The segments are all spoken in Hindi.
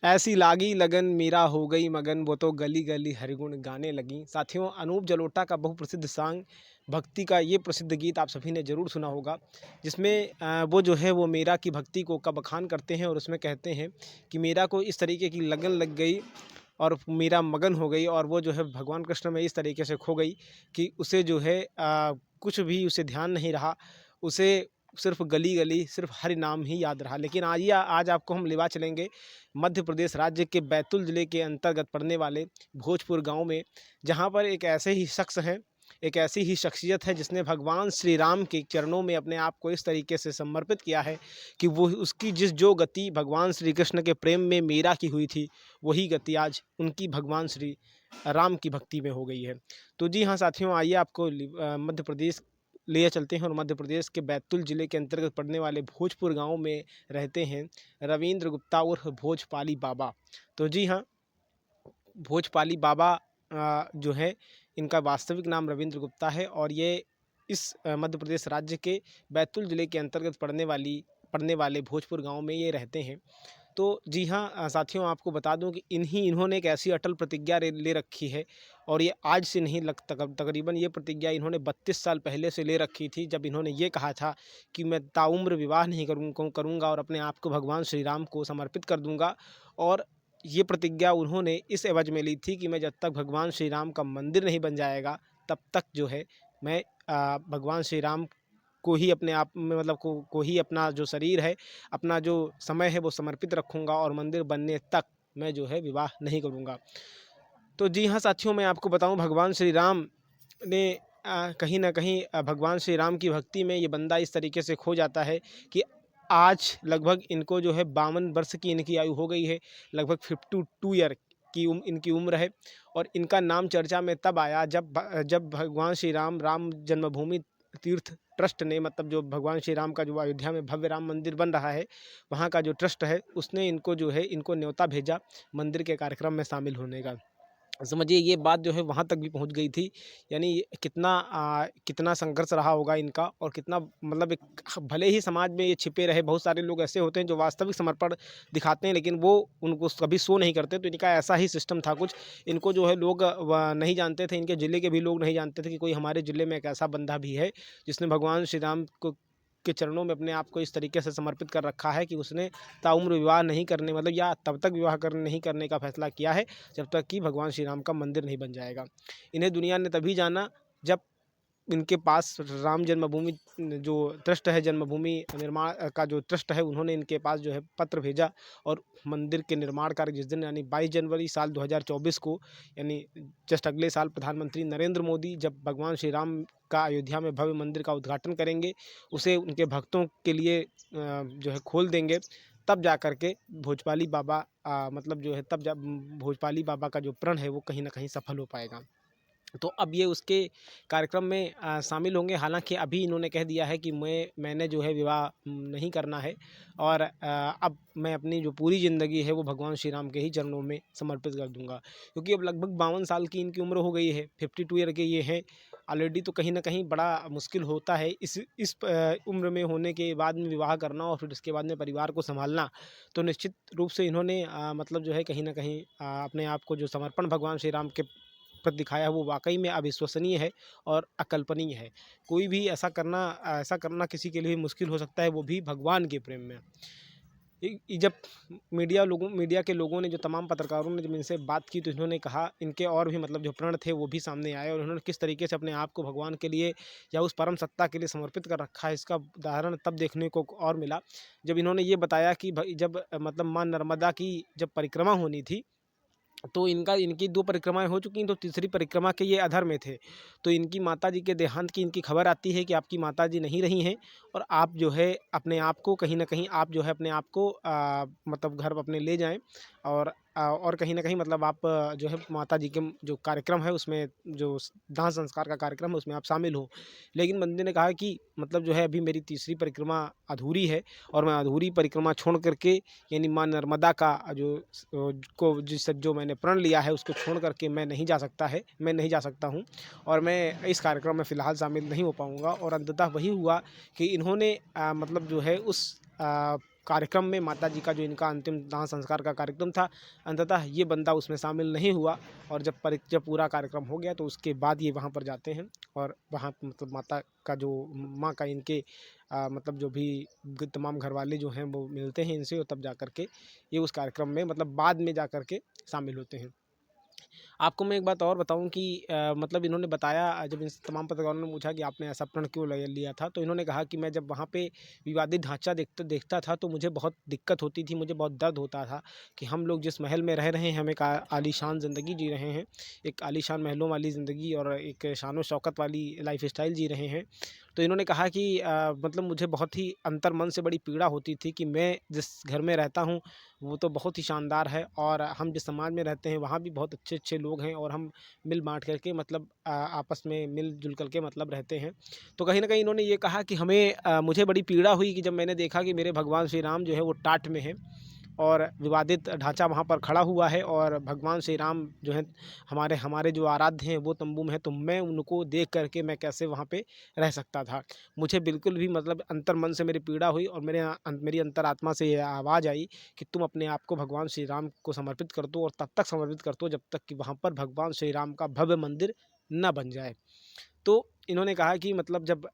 ऐसी लागी लगन मीरा हो गई मगन, वो तो गली गली हरिगुण गाने लगी। साथियों, अनूप जलोटा का बहुप्रसिद्ध सॉन्ग भक्ति का ये प्रसिद्ध गीत आप सभी ने ज़रूर सुना होगा, जिसमें वो जो है वो मीरा की भक्ति को का बखान करते हैं और उसमें कहते हैं कि मीरा को इस तरीके की लगन लग गई और मीरा मगन हो गई और वो जो है भगवान कृष्ण में इस तरीके से खो गई कि उसे जो है कुछ भी उसे ध्यान नहीं रहा। उसे सिर्फ़ गली-गली सिर्फ़ हरि नाम ही याद रहा। लेकिन आज आपको हम लेवा चलेंगे मध्य प्रदेश राज्य के बैतूल ज़िले के अंतर्गत पड़ने वाले भोजपुर गाँव में, जहाँ पर एक ऐसे ही शख्स हैं, एक ऐसी ही शख्सियत है जिसने भगवान श्री राम के चरणों में अपने आप को इस तरीके से समर्पित किया है कि वो उसकी जो गति भगवान श्री कृष्ण के प्रेम में मीरा की हुई थी, वही गति आज उनकी भगवान श्री राम की भक्ति में हो गई है। तो जी हाँ साथियों, आइए आपको मध्य प्रदेश लिए चलते हैं और मध्य प्रदेश के बैतूल ज़िले के अंतर्गत पड़ने वाले भोजपुर गांव में रहते हैं रविंद्र गुप्ता उर्फ भोजपाली बाबा। तो जी हाँ, भोजपाली बाबा जो है इनका वास्तविक नाम रविंद्र गुप्ता है और ये इस मध्य प्रदेश राज्य के बैतूल ज़िले के अंतर्गत पड़ने वाले भोजपुर गांव में ये रहते हैं। तो जी हाँ, साथियों आपको बता दूं कि इन्होंने एक ऐसी अटल प्रतिज्ञा ले रखी है और ये आज से नहीं तकरीबन ये प्रतिज्ञा इन्होंने 32 साल पहले से ले रखी थी, जब इन्होंने ये कहा था कि मैं ताउम्र विवाह नहीं करूँगा और अपने आप को भगवान श्री राम को समर्पित कर दूंगा। और ये प्रतिज्ञा उन्होंने इस एवज में ली थी कि मैं जब तक भगवान श्री राम का मंदिर नहीं बन जाएगा तब तक जो है मैं भगवान श्री राम को ही अपने आप में मतलब को ही अपना जो शरीर है, अपना जो समय है वो समर्पित रखूँगा और मंदिर बनने तक मैं जो है विवाह नहीं करूँगा। तो जी हाँ साथियों, मैं आपको बताऊँ भगवान श्री राम ने कहीं न कहीं भगवान श्री राम की भक्ति में ये बंदा इस तरीके से खो जाता है कि आज लगभग इनको जो है 52 वर्ष की इनकी आयु हो गई है, लगभग 52 ईयर की इनकी उम्र है। और इनका नाम चर्चा में तब आया जब भगवान श्री राम जन्मभूमि तीर्थ ट्रस्ट ने मतलब जो भगवान श्री राम का जो अयोध्या में भव्य राम मंदिर बन रहा है, वहाँ का जो ट्रस्ट है उसने इनको जो है इनको न्योता भेजा मंदिर के कार्यक्रम में शामिल होने का। समझिए ये बात जो है वहाँ तक भी पहुँच गई थी। यानी कितना संघर्ष रहा होगा इनका और कितना मतलब एक भले ही समाज में ये छिपे रहे, बहुत सारे लोग ऐसे होते हैं जो वास्तविक समर्पण दिखाते हैं लेकिन वो उनको कभी शो नहीं करते। तो इनका ऐसा ही सिस्टम था कुछ। इनको जो है लोग नहीं जानते थे, इनके ज़िले के भी लोग नहीं जानते थे कि कोई हमारे ज़िले में एक ऐसा बंदा भी है जिसने भगवान श्री राम को के चरणों में अपने आप को इस तरीके से समर्पित कर रखा है कि उसने ताउम्र विवाह नहीं करने मतलब या तब तक विवाह नहीं करने का फैसला किया है जब तक कि भगवान श्री राम का मंदिर नहीं बन जाएगा। इन्हें दुनिया ने तभी जाना जब इनके पास राम जन्मभूमि जो ट्रस्ट है, जन्मभूमि निर्माण का जो ट्रस्ट है, उन्होंने इनके पास जो है पत्र भेजा और मंदिर के निर्माण कार्य जिस दिन यानी 22 जनवरी साल 2024 को, यानी जस्ट अगले साल प्रधानमंत्री नरेंद्र मोदी जब भगवान श्री राम का अयोध्या में भव्य मंदिर का उद्घाटन करेंगे, उसे उनके भक्तों के लिए जो है खोल देंगे, तब जा कर के भोजपाली बाबा मतलब जो है तब जब भोजपाली बाबा का जो प्रण है वो कहीं न कहीं सफल हो पाएगा। तो अब ये उसके कार्यक्रम में शामिल होंगे। हालाँकि अभी इन्होंने कह दिया है कि मैंने जो है विवाह नहीं करना है और अब मैं अपनी जो पूरी ज़िंदगी है वो भगवान श्री राम के ही चरणों में समर्पित कर दूँगा। क्योंकि अब लगभग 52 साल की इनकी उम्र हो गई है, 52 ईयर के ये हैं ऑलरेडी। तो कहीं न कहीं बड़ा मुश्किल होता है इस उम्र में होने के बाद में विवाह करना और फिर उसके बाद में परिवार को सँभालना। तो निश्चित रूप से इन्होंने मतलब जो है कहीं न कहीं अपने आप को जो समर्पण भगवान श्री राम के प्रति दिखाया है वो वाक़ई में अविश्वसनीय है और अकल्पनीय है। कोई भी ऐसा करना किसी के लिए मुश्किल हो सकता है, वो भी भगवान के प्रेम में। जब मीडिया के लोगों ने जो तमाम पत्रकारों ने जब इनसे बात की तो इन्होंने कहा इनके और भी मतलब जो प्रण थे वो भी सामने आए और उन्होंने किस तरीके से अपने आप को भगवान के लिए या उस परम सत्ता के लिए समर्पित कर रखा है, इसका उदाहरण तब देखने को और मिला जब इन्होंने ये बताया कि जब मतलब माँ नर्मदा की जब परिक्रमा होनी थी तो इनकी 2 परिक्रमाएँ हो चुकी हैं, तो तीसरी परिक्रमा के ये अधर में थे। तो इनकी माताजी के देहांत की इनकी खबर आती है कि आपकी माताजी नहीं रही हैं और आप जो है अपने आप को कहीं न कहीं आप जो है अपने आप को मतलब घर अपने ले जाएँ और कहीं न कहीं मतलब आप जो है माताजी के जो कार्यक्रम है उसमें जो दाह संस्कार का कार्यक्रम है उसमें आप शामिल हों। लेकिन बंदे ने कहा कि मतलब जो है अभी मेरी तीसरी परिक्रमा अधूरी है और मैं अधूरी परिक्रमा छोड़ कर के यानी माँ नर्मदा का जो मैंने प्रण लिया है उसको छोड़ कर के मैं नहीं जा सकता हूँ और मैं इस कार्यक्रम में फ़िलहाल शामिल नहीं हो पाऊँगा। और अंततः वही हुआ कि इन्होंने मतलब जो है उस कार्यक्रम में माताजी का जो इनका अंतिम दाह संस्कार का कार्यक्रम था, अंततः ये बंदा उसमें शामिल नहीं हुआ। और जब पूरा कार्यक्रम हो गया तो उसके बाद ये वहाँ पर जाते हैं और वहाँ मतलब माता का जो माँ का इनके मतलब जो भी तमाम घरवाले जो हैं वो मिलते हैं इनसे, और तब जा कर के ये उस कार्यक्रम में मतलब बाद में जा कर के शामिल होते हैं। आपको मैं एक बात और बताऊँ कि मतलब इन्होंने बताया, जब इन तमाम पत्रकारों ने पूछा कि आपने ऐसा प्रण क्यों लिया था, तो इन्होंने कहा कि मैं जब वहाँ पे विवादित ढांचा देखता था तो मुझे बहुत दिक्कत होती थी, मुझे बहुत दर्द होता था कि हम लोग जिस महल में रह रहे हैं, हम एक आलीशान ज़िंदगी जी रहे हैं, एक आलीशान महलों वाली ज़िंदगी और एक शान शौकत वाली लाइफ स्टाइल जी रहे हैं। तो इन्होंने कहा कि मतलब मुझे बहुत ही अंतर मन से बड़ी पीड़ा होती थी कि मैं जिस घर में रहता हूँ वो तो बहुत ही शानदार है, और हम जिस समाज में रहते हैं वहाँ भी बहुत अच्छे अच्छे लोग हैं, और हम मिल बांट करके मतलब आपस में मिलजुल करके मतलब रहते हैं। तो कहीं ना कहीं इन्होंने ये कहा कि मुझे बड़ी पीड़ा हुई कि जब मैंने देखा कि मेरे भगवान श्री राम जो है वो टाट में है और विवादित ढांचा वहाँ पर खड़ा हुआ है, और भगवान श्री राम जो है हमारे हमारे जो आराध्य हैं वो तंबू में है, तो मैं उनको देख करके मैं कैसे वहाँ पे रह सकता था। मुझे बिल्कुल भी मतलब अंतर मन से मेरी पीड़ा हुई, और मेरी अंतरात्मा से ये आवाज़ आई कि तुम अपने आप को भगवान श्री राम को समर्पित कर दो, और तब तक समर्पित कर दो जब तक कि वहाँ पर भगवान श्री राम का भव्य मंदिर न बन जाए। तो इन्होंने कहा कि मतलब जब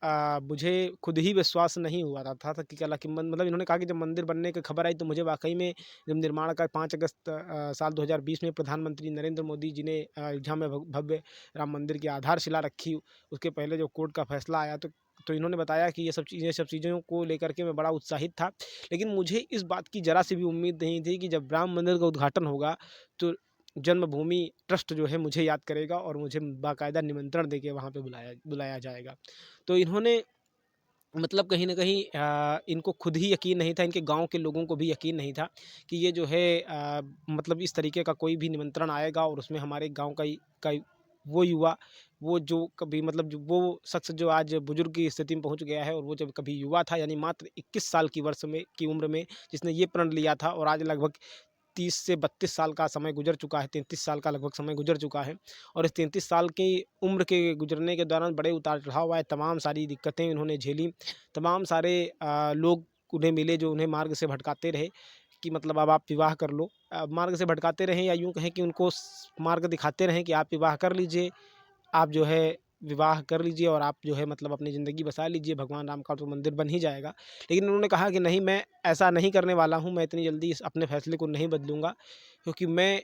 मुझे खुद ही विश्वास नहीं हुआ था कि कला कि मतलब इन्होंने कहा कि जब मंदिर बनने की खबर आई तो मुझे वाक़ई में जब निर्माण का 5 अगस्त साल 2020 में प्रधानमंत्री नरेंद्र मोदी जी ने अयोध्या में भव्य राम मंदिर की आधारशिला रखी, उसके पहले जो कोर्ट का फैसला आया तो इन्होंने बताया कि ये सब चीज़ों को लेकर के मैं बड़ा उत्साहित था। लेकिन मुझे इस बात की ज़रा सी भी उम्मीद नहीं थी कि जब राम मंदिर का उद्घाटन होगा तो जन्मभूमि ट्रस्ट जो है मुझे याद करेगा और मुझे बाकायदा निमंत्रण देके वहाँ पे बुलाया बुलाया जाएगा। तो इन्होंने मतलब कहीं न कहीं इनको खुद ही यकीन नहीं था, इनके गाँव के लोगों को भी यकीन नहीं था कि ये जो है मतलब इस तरीके का कोई भी निमंत्रण आएगा और उसमें हमारे गाँव का वो युवा, वो जो कभी मतलब जो वो शख्स जो आज बुजुर्ग की स्थिति में पहुँच गया है, और वो जब कभी युवा था यानी मात्र 21 साल की उम्र में जिसने ये प्रण लिया था, और आज लगभग 30 से 32 साल का समय गुजर चुका है, 33 साल का लगभग समय गुजर चुका है, और इस 33 साल की उम्र के गुजरने के दौरान बड़े उतार-चढ़ाव आए, तमाम सारी दिक्कतें इन्होंने झेली, तमाम सारे लोग उन्हें मिले जो उन्हें मार्ग से भटकाते रहे कि मतलब अब आप विवाह कर लो। मार्ग से भटकाते रहे या यूँ कहें कि उनको मार्ग दिखाते रहें कि आप विवाह कर लीजिए, आप जो है विवाह कर लीजिए और आप जो है मतलब अपनी ज़िंदगी बसा लीजिए, भगवान राम का तो मंदिर बन ही जाएगा। लेकिन उन्होंने कहा कि नहीं, मैं ऐसा नहीं करने वाला हूँ, मैं इतनी जल्दी इस अपने फ़ैसले को नहीं बदलूँगा, क्योंकि मैं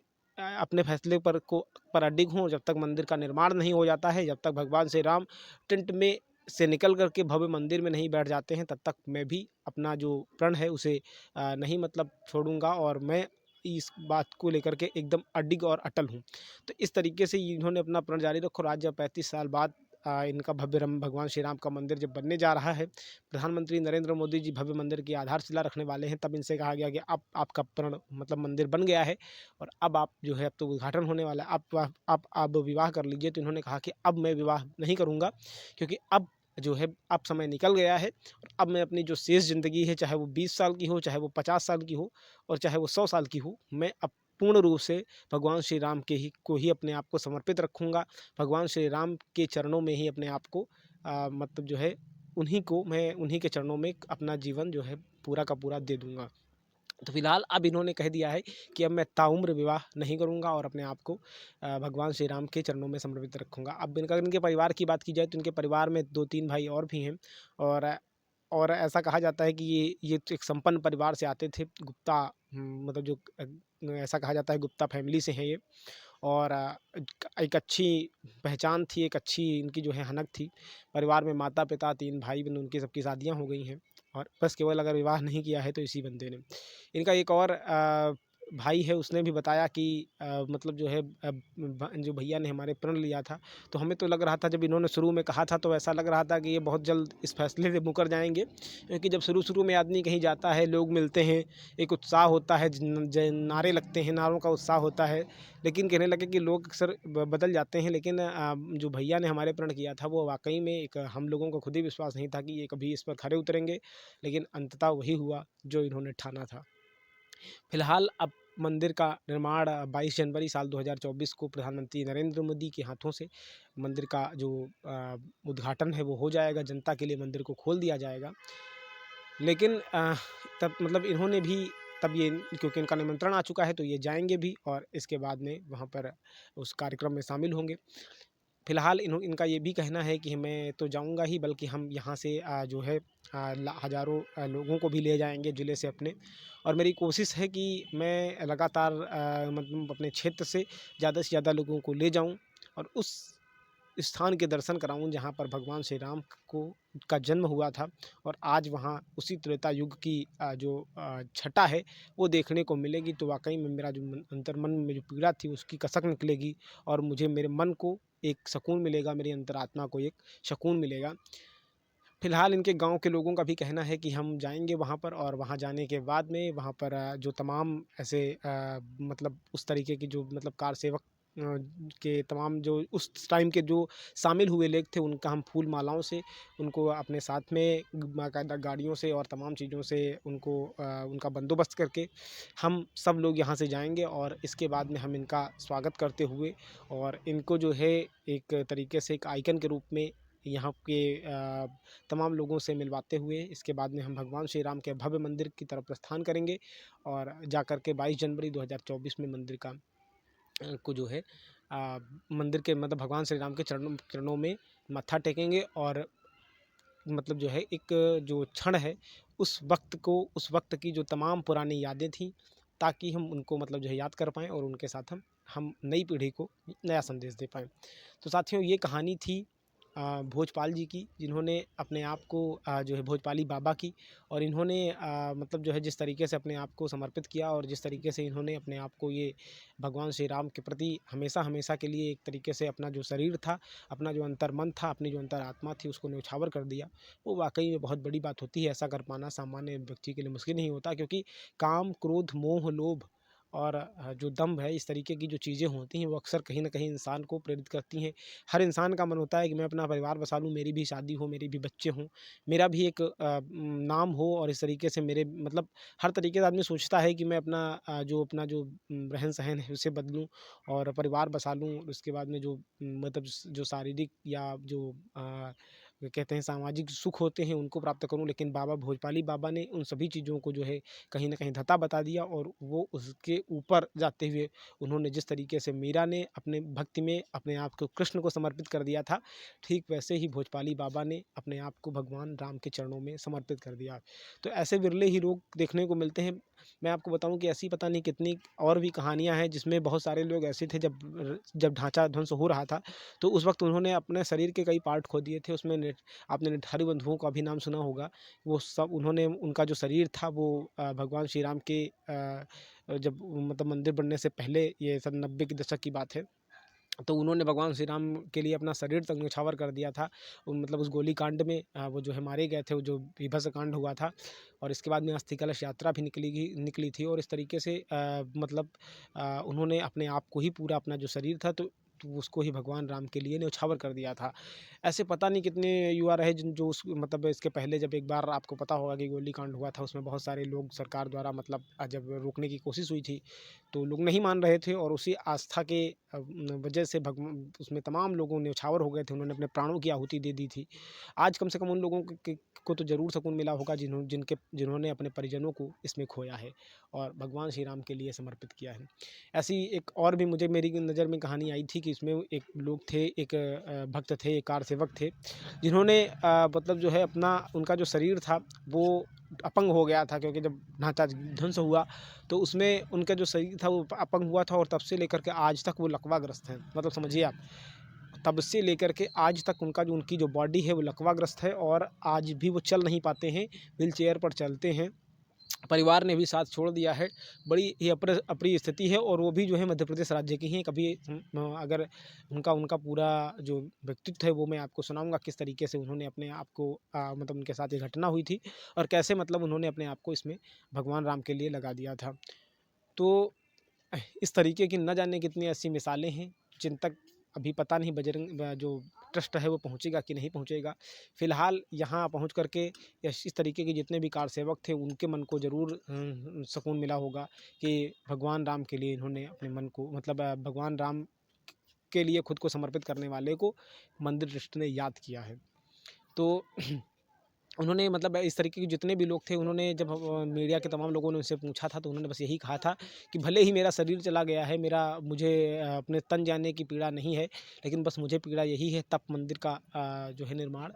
अपने फ़ैसले पर अडिग हूँ। जब तक मंदिर का निर्माण नहीं हो जाता है, जब तक भगवान श्री राम टेंट में से निकल कर के भव्य मंदिर में नहीं बैठ जाते हैं, तब तक मैं भी अपना जो प्रण है उसे नहीं मतलब छोड़ूँगा, और मैं इस बात को लेकर के एकदम अडिग और अटल हूँ। तो इस तरीके से इन्होंने अपना प्रण जारी रखा, और आज जब 35 साल बाद इनका भव्य राम भगवान श्री राम का मंदिर जब बनने जा रहा है, प्रधानमंत्री नरेंद्र मोदी जी भव्य मंदिर की आधारशिला रखने वाले हैं, तब इनसे कहा गया कि अब आपका प्रण मतलब मंदिर बन गया है और अब आप जो है अब तो उद्घाटन होने वाला है, आप विवाह कर लीजिए। तो इन्होंने कहा कि अब मैं विवाह नहीं करूँगा, क्योंकि अब जो है अब समय निकल गया है, और अब मैं अपनी जो शेष ज़िंदगी है, चाहे वो 20 साल की हो, चाहे वो 50 साल की हो, और चाहे वो 100 साल की हो, मैं अब पूर्ण रूप से भगवान श्री राम को ही अपने आप को समर्पित रखूँगा। भगवान श्री राम के चरणों में ही अपने आप को मतलब जो है मैं उन्हीं के चरणों में अपना जीवन जो है पूरा का पूरा दे दूँगा। तो फिलहाल अब इन्होंने कह दिया है कि अब मैं ताउम्र विवाह नहीं करूँगा और अपने आप को भगवान श्री राम के चरणों में समर्पित रखूँगा। अब इनके परिवार की बात की जाए तो इनके परिवार में 2-3 भाई और भी हैं, और और ऐसा कहा जाता है कि ये एक संपन्न परिवार से आते थे। गुप्ता मतलब जो ऐसा कहा जाता है गुप्ता फैमिली से हैं ये, और एक अच्छी पहचान थी, एक अच्छी इनकी जो है हनक थी। परिवार में माता-पिता, 3 भाई-बहन, उनकी सबकी शादियाँ हो गई हैं, और बस केवल अगर विवाह नहीं किया है तो इसी बंदे ने। इनका एक और भाई है, उसने भी बताया कि मतलब जो है जो भैया ने हमारे प्रण लिया था, तो हमें तो लग रहा था, जब इन्होंने शुरू में कहा था तो ऐसा लग रहा था कि ये बहुत जल्द इस फैसले से मुकर जाएँगे, क्योंकि जब शुरू-शुरू में आदमी कहीं जाता है, लोग मिलते हैं, एक उत्साह होता है, नारे लगते हैं, नारों का उत्साह होता है, लेकिन कहने लगे कि लोग अक्सर बदल जाते हैं। लेकिन जो भैया ने हमारे प्रण किया था वो वाक़ई में एक हम लोगों को खुद ही विश्वास नहीं था कि ये कभी इस पर खरे उतरेंगे, लेकिन अंततः वही हुआ जो इन्होंने ठाना था। फिलहाल अब मंदिर का निर्माण 22 जनवरी साल 2024 को प्रधानमंत्री नरेंद्र मोदी के हाथों से मंदिर का जो उद्घाटन है वो हो जाएगा, जनता के लिए मंदिर को खोल दिया जाएगा। लेकिन तब मतलब इन्होंने भी तब ये क्योंकि इनका निमंत्रण आ चुका है तो ये जाएँगे भी और इसके बाद में वहाँ पर उस कार्यक्रम में शामिल होंगे। फिलहाल इनका ये भी कहना है कि मैं तो जाऊँगा ही बल्कि हम यहाँ से जो है हज़ारों लोगों को भी ले जाएँगे ज़िले से अपने और मेरी कोशिश है कि मैं लगातार मतलब अपने क्षेत्र से ज़्यादा लोगों को ले जाऊँ और उस स्थान के दर्शन कराऊँ जहाँ पर भगवान श्री राम को का जन्म हुआ था और आज वहाँ उसी त्रेता युग की जो छटा है वो देखने को मिलेगी। तो वाक़ई में मेरा जो अंतर्मन में जो पीड़ा थी उसकी कसक निकलेगी और मुझे मेरे मन को एक सुकून मिलेगा, मेरी अंतरात्मा को एक सुकून मिलेगा। फिलहाल इनके गाँव के लोगों का भी कहना है कि हम जाएँगे वहाँ पर और वहाँ जाने के बाद में वहाँ पर जो तमाम ऐसे मतलब उस तरीके की जो मतलब कार सेवक के तमाम जो उस टाइम के जो शामिल हुए लोग थे उनका हम फूल मालाओं से उनको अपने साथ में बाकायदा गाड़ियों से और तमाम चीज़ों से उनको उनका बंदोबस्त करके हम सब लोग यहाँ से जाएँगे और इसके बाद में हम इनका स्वागत करते हुए और इनको जो है एक तरीके से एक आइकन के रूप में यहाँ के तमाम लोगों से मिलवाते हुए इसके बाद में हम भगवान श्री राम के भव्य मंदिर की तरफ प्रस्थान करेंगे और जाकर के 22 जनवरी 2024 में मंदिर का को जो है मंदिर के मतलब भगवान श्री राम के चरणों में मत्था टेकेंगे और मतलब जो है एक जो क्षण है उस वक्त की जो तमाम पुरानी यादें थी ताकि हम उनको मतलब जो है याद कर पाएँ और उनके साथ हम नई पीढ़ी को नया संदेश दे पाएँ। तो साथियों ये कहानी थी भोजपाल जी की जिन्होंने अपने आप को जो है भोजपाली बाबा की और इन्होंने मतलब जो है जिस तरीके से अपने आप को समर्पित किया और जिस तरीके से इन्होंने अपने आप को ये भगवान श्री राम के प्रति हमेशा के लिए एक तरीके से अपना जो शरीर था, अपना जो अंतर्मन था, अपनी जो अंतरात्मा थी उसको न्यौछावर कर दिया। वो वाक़ई में बहुत बड़ी बात होती है, ऐसा कर पाना सामान्य व्यक्ति के लिए मुश्किल नहीं होता क्योंकि काम, क्रोध, मोह, लोभ और जो दंभ है इस तरीके की जो चीज़ें होती हैं वो अक्सर कहीं न कहीं इंसान को प्रेरित करती हैं। हर इंसान का मन होता है कि मैं अपना परिवार बसा लूँ, मेरी भी शादी हो, मेरे भी बच्चे हों, मेरा भी एक नाम हो और इस तरीके से मेरे मतलब हर तरीके से आदमी सोचता है कि मैं अपना जो रहन-सहन है उसे बदलूँ और परिवार बसा लूँ। उसके बाद में जो मतलब जो शारीरिक या जो कहते हैं सामाजिक सुख होते हैं उनको प्राप्त करूँ। लेकिन बाबा भोजपाली बाबा ने उन सभी चीज़ों को जो है कहीं न कहीं धत्ता बता दिया और वो उसके ऊपर जाते हुए उन्होंने जिस तरीके से मीरा ने अपने भक्ति में अपने आप को कृष्ण को समर्पित कर दिया था, ठीक वैसे ही भोजपाली बाबा ने अपने आप को भगवान राम के चरणों में समर्पित कर दिया। तो ऐसे विरले ही लोग देखने को मिलते हैं। मैं आपको बताऊँ कि ऐसी पता नहीं कितनी और भी कहानियाँ हैं जिसमें बहुत सारे लोग ऐसे थे जब ढांचा ध्वंस हो रहा था, तो उस वक़्त उन्होंने अपने शरीर के कई पार्ट खो दिए थे। उसमें आपने निठारी बंधुओं का भी नाम सुना होगा। वो सब उन्होंने उनका जो शरीर था वो भगवान श्री राम के जब मतलब मंदिर बनने से पहले ये सन 90 के दशक की बात है। तो उन्होंने भगवान श्री राम के लिए अपना शरीर तक न्यौछावर कर दिया था। मतलब उस गोलीकांड में वो जो है मारे गए थे, वो जो बीभत्स कांड हुआ था और इसके बाद में अस्थि कलश यात्रा भी निकली थी और इस तरीके से मतलब उन्होंने अपने आप को ही पूरा अपना जो शरीर था तो उसको ही भगवान राम के लिए न्यौछावर कर दिया था। ऐसे पता नहीं कितने युवा रहे जिन जो उस मतलब इसके पहले जब एक बार आपको पता होगा कि गोलीकांड हुआ था उसमें बहुत सारे लोग सरकार द्वारा मतलब जब रोकने की कोशिश हुई थी तो लोग नहीं मान रहे थे और उसी आस्था के वजह से उसमें तमाम लोगों न्यौछावर हो गए थे, उन्होंने अपने प्राणों की आहुति दे दी थी। आज कम से कम उन लोगों को तो ज़रूर सुकून मिला होगा जिन्होंने अपने परिजनों को इसमें खोया है और भगवान श्री राम के लिए समर्पित किया है। ऐसी एक और भी मुझे मेरी नज़र में कहानी आई थी कि इसमें एक लोग थे, एक भक्त थे, एक कार सेवक थे, जिन्होंने मतलब जो है अपना उनका जो शरीर था वो अपंग हो गया था क्योंकि जब ढांचा ध्वंस हुआ तो उसमें उनका जो शरीर था वो अपंग हुआ था और तब से लेकर के आज तक वो लकवाग्रस्त हैं। मतलब समझिए आप, तब से लेकर के आज तक उनकी जो बॉडी है वो लकवाग्रस्त है और आज भी वो चल नहीं पाते हैं, व्हीलचेयर पर चलते हैं। परिवार ने भी साथ छोड़ दिया है। बड़ी ही अप्रिय स्थिति है और वो भी जो है मध्य प्रदेश राज्य की हैं। कभी अगर उनका उनका पूरा जो व्यक्तित्व है वो मैं आपको सुनाऊँगा, किस तरीके से उन्होंने अपने आप को मतलब उनके साथ ये घटना हुई थी और कैसे मतलब उन्होंने अपने आप को इसमें भगवान राम के लिए लगा दिया था। तो इस तरीके की न जाने कितनी ऐसी मिसालें हैं जिन तक अभी पता नहीं जो ट्रस्ट है वो पहुँचेगा कि नहीं पहुँचेगा। फ़िलहाल यहाँ पहुँच कर के इस तरीके के जितने भी कार सेवक थे उनके मन को ज़रूर सुकून मिला होगा कि भगवान राम के लिए इन्होंने अपने मन को मतलब भगवान राम के लिए खुद को समर्पित करने वाले को मंदिर ट्रस्ट ने याद किया है। तो उन्होंने मतलब इस तरीके के जितने भी लोग थे, उन्होंने जब मीडिया के तमाम लोगों ने उनसे पूछा था, तो उन्होंने बस यही कहा था कि भले ही मेरा शरीर चला गया है, मुझे अपने तन जाने की पीड़ा नहीं है, लेकिन बस मुझे पीड़ा यही है, तब मंदिर का जो है निर्माण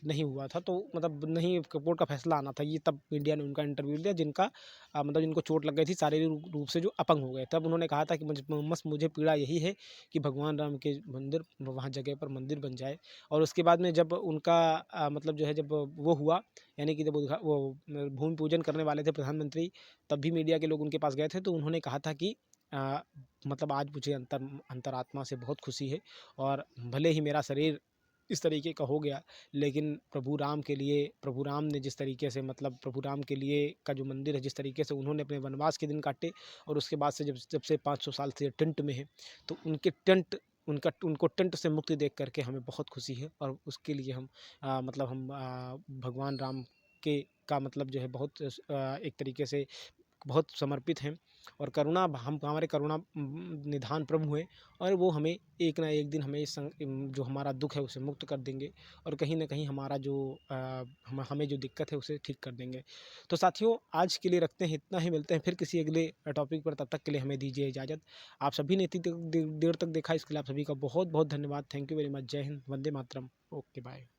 नहीं हुआ था। तो मतलब नहीं, कोर्ट का फैसला आना था, ये तब मीडिया ने उनका इंटरव्यू लिया, जिनका मतलब जिनको चोट लग गई थी, शारीरिक रूप से जो अपंग हो गए। तब उन्होंने कहा था कि बस मुझे पीड़ा यही है कि भगवान राम के मंदिर, वहाँ जगह पर मंदिर बन जाए। और उसके बाद में जब उनका मतलब जो है, जब वो हुआ, यानी कि जब वो भूमि पूजन करने वाले थे प्रधानमंत्री, तब भी मीडिया के लोग उनके पास गए थे, तो उन्होंने कहा था कि अ, मतलब आज मुझे अंतरात्मा से बहुत खुशी है, और भले ही मेरा शरीर इस तरीके का हो गया, लेकिन प्रभु राम के लिए, प्रभु राम ने जिस तरीके से, मतलब प्रभु राम के लिए का जो मंदिर है, जिस तरीके से उन्होंने अपने वनवास के दिन काटे, और उसके बाद से जब जब से 500 साल से टेंट में है, तो उनको टेंट से मुक्ति देख करके हमें बहुत खुशी है। और उसके लिए हम मतलब हम भगवान राम के का मतलब जो है बहुत एक तरीके से बहुत समर्पित हैं, और हम हमारे करुणा निधान प्रभु हैं, और वो हमें एक ना एक दिन हमें जो हमारा दुख है उसे मुक्त कर देंगे, और कहीं ना कहीं हमारा जो हमें जो दिक्कत है उसे ठीक कर देंगे। तो साथियों, आज के लिए रखते हैं इतना ही, मिलते हैं फिर किसी अगले टॉपिक पर, तब तक के लिए हमें दीजिए इजाज़त। आप सभी ने इतनी देर तक देखा, इसके लिए आप सभी का बहुत बहुत धन्यवाद। Thank you very much. जय हिंद, वंदे मातरम। Okay, bye.